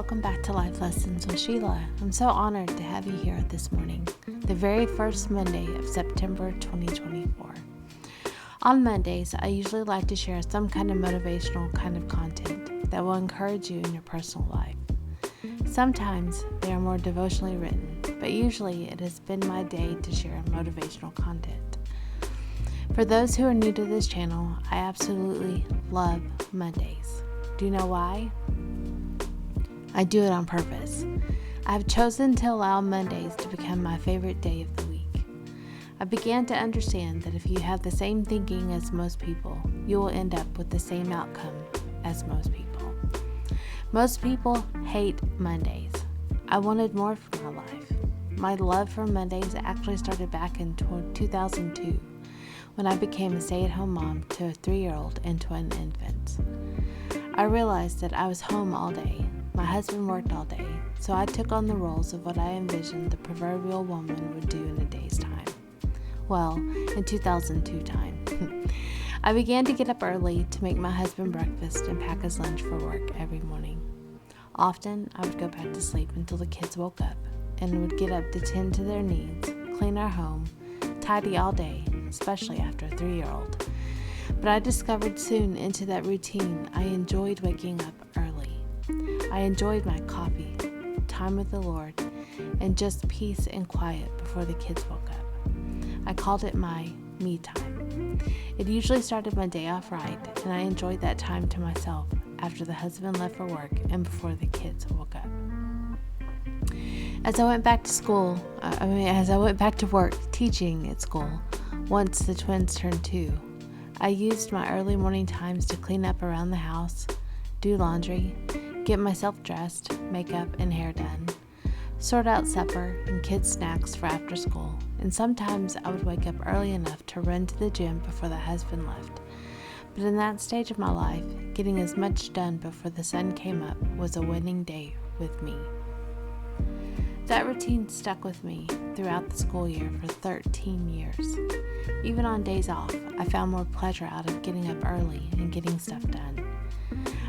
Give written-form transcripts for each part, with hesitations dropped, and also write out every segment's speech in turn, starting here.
welcome back to Life Lessons with Sheila. I'm so honored to have you here this morning, the very first Monday of September 2024. On Mondays, I usually like to share some kind of motivational kind of content that will encourage you in your personal life. Sometimes they are more devotionally written, but usually it has been my day to share motivational content. For those who are new to this channel, I absolutely love Mondays. Do you know why? I do it on purpose. I have chosen to allow Mondays to become my favorite day of the week. I began to understand that if you have the same thinking as most people, you will end up with the same outcome as most people. Most people hate Mondays. I wanted more from my life. My love for Mondays actually started back in 2002 when I became a stay-at-home mom to a 3-year-old and twin infants. I realized that I was home all day. My husband worked all day, so I took on the roles of what I envisioned the proverbial woman would do in a day's time. Well, in 2002 time. I began to get up early to make my husband breakfast and pack his lunch for work every morning. Often, I would go back to sleep until the kids woke up and would get up to tend to their needs, clean our home, tidy all day, especially after a 3-year-old. But I discovered soon into that routine I enjoyed waking up early. I enjoyed my coffee, time with the Lord, and just peace and quiet before the kids woke up. I called it my me time. It usually started my day off right, and I enjoyed that time to myself after the husband left for work and before the kids woke up. As I went back to work teaching at school, once the twins turned 2, I used my early morning times to clean up around the house, do laundry, get myself dressed, makeup, and hair done, sort out supper and kids' snacks for after school, and sometimes I would wake up early enough to run to the gym before the husband left. But in that stage of my life, getting as much done before the sun came up was a winning day with me. That routine stuck with me throughout the school year for 13 years. Even on days off, I found more pleasure out of getting up early and getting stuff done.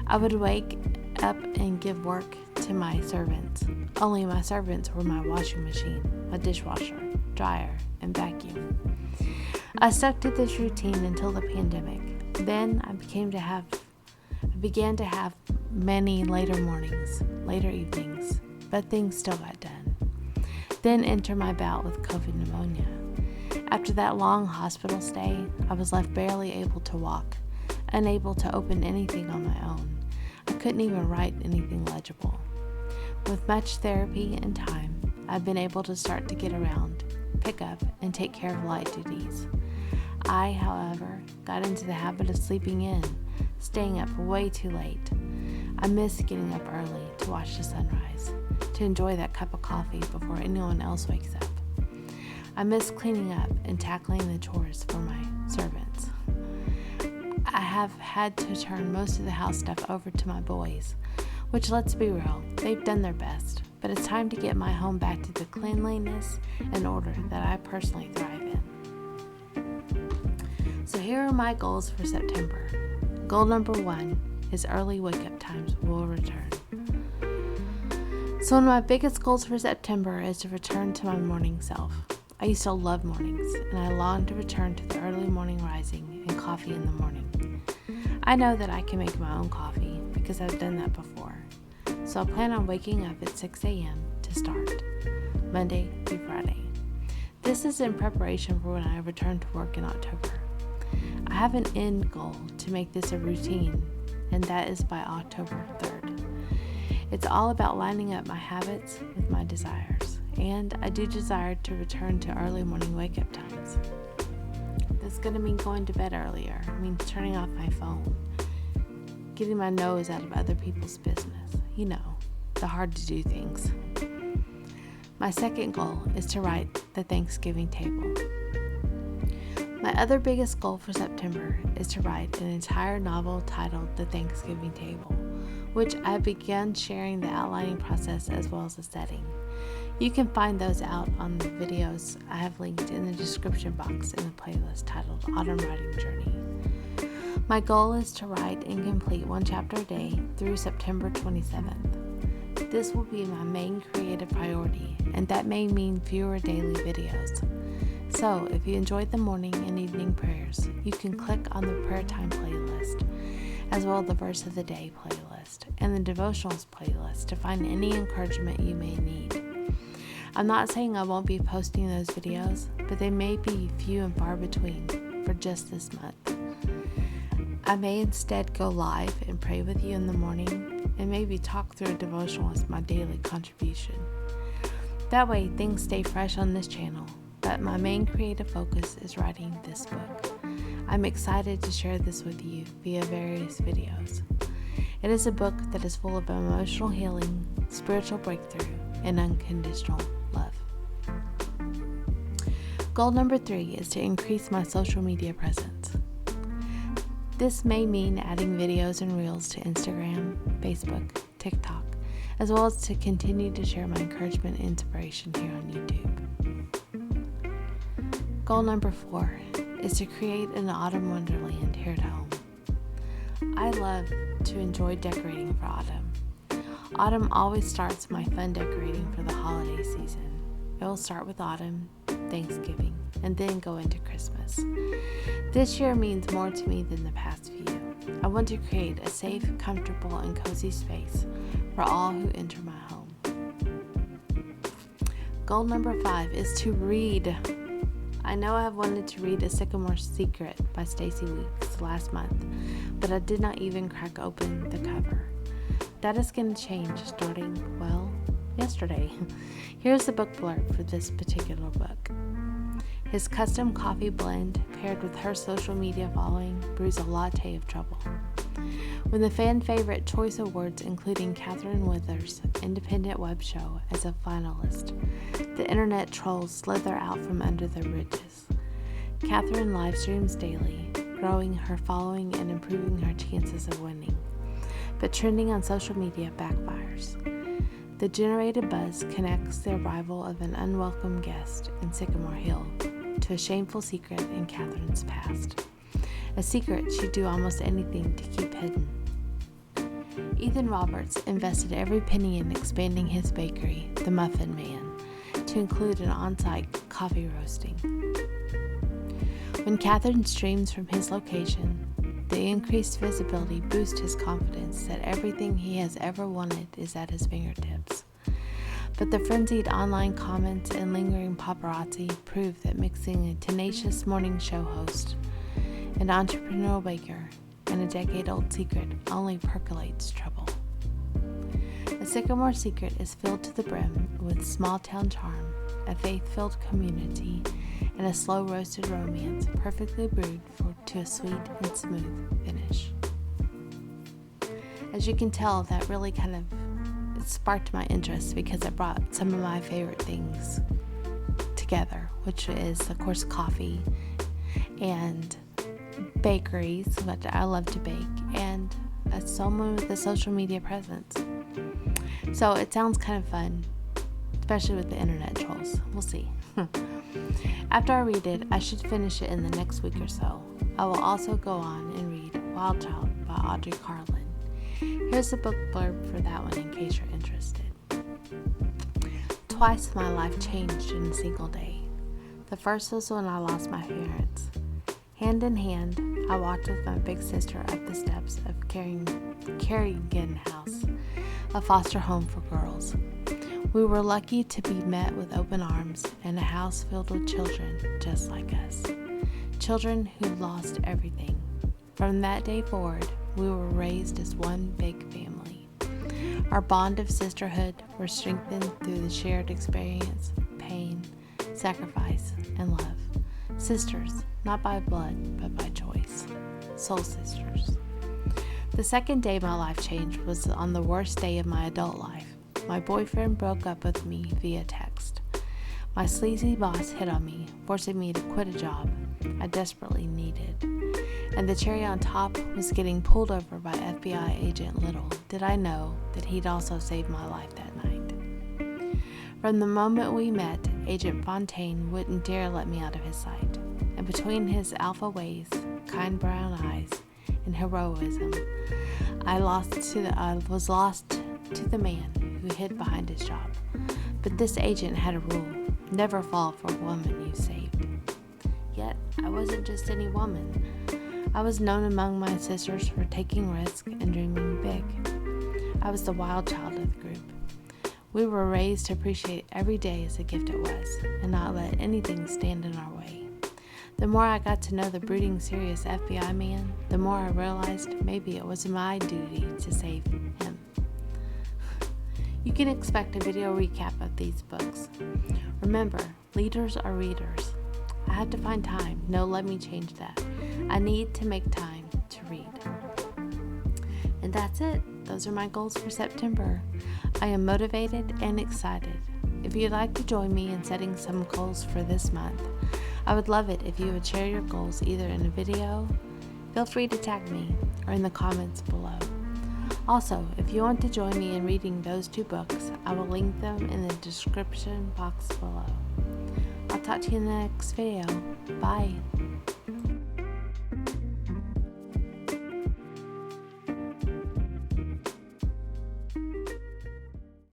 I would wake up and give work to my servants. Only my servants were my washing machine, my dishwasher, dryer, and vacuum. I stuck to this routine until the pandemic. Then I began to have many later mornings, later evenings, but things still got done. Then enter my bout with COVID pneumonia. After that long hospital stay, I was left barely able to walk, unable to open anything on my own. I couldn't even write anything legible. With much therapy and time, I've been able to start to get around, pick up, and take care of light duties. I, however, got into the habit of sleeping in, staying up way too late. I miss getting up early to watch the sunrise, to enjoy that cup of coffee before anyone else wakes up. I miss cleaning up and tackling the chores for my servants. I have had to turn most of the house stuff over to my boys, which, let's be real, they've done their best, but it's time to get my home back to the cleanliness and order that I personally thrive in. So here are my goals for September. Goal number 1 is early wake-up times will return. So one of my biggest goals for September is to return to my morning self. I used to love mornings, and I long to return to the early morning rising and coffee in the morning. I know that I can make my own coffee because I've done that before. So I plan on waking up at 6 a.m. to start, Monday through Friday. This is in preparation for when I return to work in October. I have an end goal to make this a routine, and that is by October 3rd. It's all about lining up my habits with my desires, and I do desire to return to early morning wake-up times. That's going to mean going to bed earlier. It means turning off my phone, getting my nose out of other people's business. You know, the hard-to-do things. My second goal is to write the Thanksgiving table. My other biggest goal for September is to write an entire novel titled The Thanksgiving Table, which I began sharing the outlining process as well as the setting. You can find those out on the videos I have linked in the description box in the playlist titled Autumn Writing Journey. My goal is to write and complete one chapter a day through September 27th. This will be my main creative priority, and that may mean fewer daily videos. So, if you enjoyed the morning and evening prayers, you can click on the prayer time playlist, as well as the verse of the day playlist, and the devotionals playlist to find any encouragement you may need. I'm not saying I won't be posting those videos, but they may be few and far between for just this month. I may instead go live and pray with you in the morning, and maybe talk through a devotional as my daily contribution. That way, things stay fresh on this channel, but my main creative focus is writing this book. I'm excited to share this with you via various videos. It is a book that is full of emotional healing, spiritual breakthrough, and unconditional love. Goal number 3 is to increase my social media presence. This may mean adding videos and reels to Instagram, Facebook, TikTok, as well as to continue to share my encouragement and inspiration here on YouTube. Goal number 4 is to create an autumn wonderland here at home. I love to enjoy decorating for autumn. Autumn always starts my fun decorating for the holiday season. It will start with autumn, Thanksgiving, and then go into Christmas. This year means more to me than the past few. I want to create a safe, comfortable, and cozy space for all who enter my home. Goal number 5 is to read. I know I have wanted to read A Sycamore Secret by Stacey Weeks last month, but I did not even crack open the cover. That is going to change starting, yesterday. Here's the book blurb for this particular book. His custom coffee blend, paired with her social media following, brews a latte of trouble. When the fan favorite Choice Awards, including Catherine Withers' independent web show as a finalist, the internet trolls slither out from under the bridges. Catherine live streams daily, growing her following and improving her chances of winning. But trending on social media backfires. The generated buzz connects the arrival of an unwelcome guest in Sycamore Hill to a shameful secret in Catherine's past. A secret she'd do almost anything to keep hidden. Ethan Roberts invested every penny in expanding his bakery, The Muffin Man, to include an on-site coffee roasting. When Catherine streams from his location, the increased visibility boosts his confidence that everything he has ever wanted is at his fingertips. But the frenzied online comments and lingering paparazzi prove that mixing a tenacious morning show host, an entrepreneurial baker, and a decade-old secret only percolates trouble. A Sycamore Secret is filled to the brim with small-town charm, a faith-filled community, and a slow-roasted romance perfectly brewed to a sweet and smooth finish. As you can tell, that really kind of sparked my interest because it brought some of my favorite things together, which is, of course, coffee and bakeries, which I love to bake, and someone with a social media presence. So it sounds kind of fun, especially with the internet trolls. We'll see. After I read it, I should finish it in the next week or so. I will also go on and read Wild Child by Audrey Carlin. Here's the book blurb for that one in case you're interested. Twice my life changed in a single day. The first was when I lost my parents. Hand in hand, I walked with my big sister up the steps of Carrigan House, a foster home for girls. We were lucky to be met with open arms and a house filled with children just like us. Children who lost everything. From that day forward, we were raised as one big family. Our bond of sisterhood was strengthened through the shared experience, pain, sacrifice, and love. Sisters, not by blood, but by choice. Soul sisters. The second day my life changed was on the worst day of my adult life. My boyfriend broke up with me via text. My sleazy boss hit on me, forcing me to quit a job I desperately needed. And the cherry on top was getting pulled over by FBI agent Little. Did I know that he'd also saved my life that night? From the moment we met, Agent Fontaine wouldn't dare let me out of his sight. And between his alpha ways, kind brown eyes, and heroism, I was lost to the man who hid behind his job. But this agent had a rule: never fall for a woman you saved. Yet, I wasn't just any woman. I was known among my sisters for taking risks and dreaming big. I was the wild child of the group. We were raised to appreciate every day as a gift it was, and not let anything stand in our way. The more I got to know the brooding, serious FBI man, the more I realized maybe it was my duty to save him. You can expect a video recap of these books. Remember, leaders are readers. I had to find time. No, let me change that. I need to make time to read. And that's it. Those are my goals for September. I am motivated and excited. If you'd like to join me in setting some goals for this month, I would love it if you would share your goals either in a video, feel free to tag me, or in the comments below. Also, if you want to join me in reading those 2 books, I will link them in the description box below. I'll talk to you in the next video. Bye.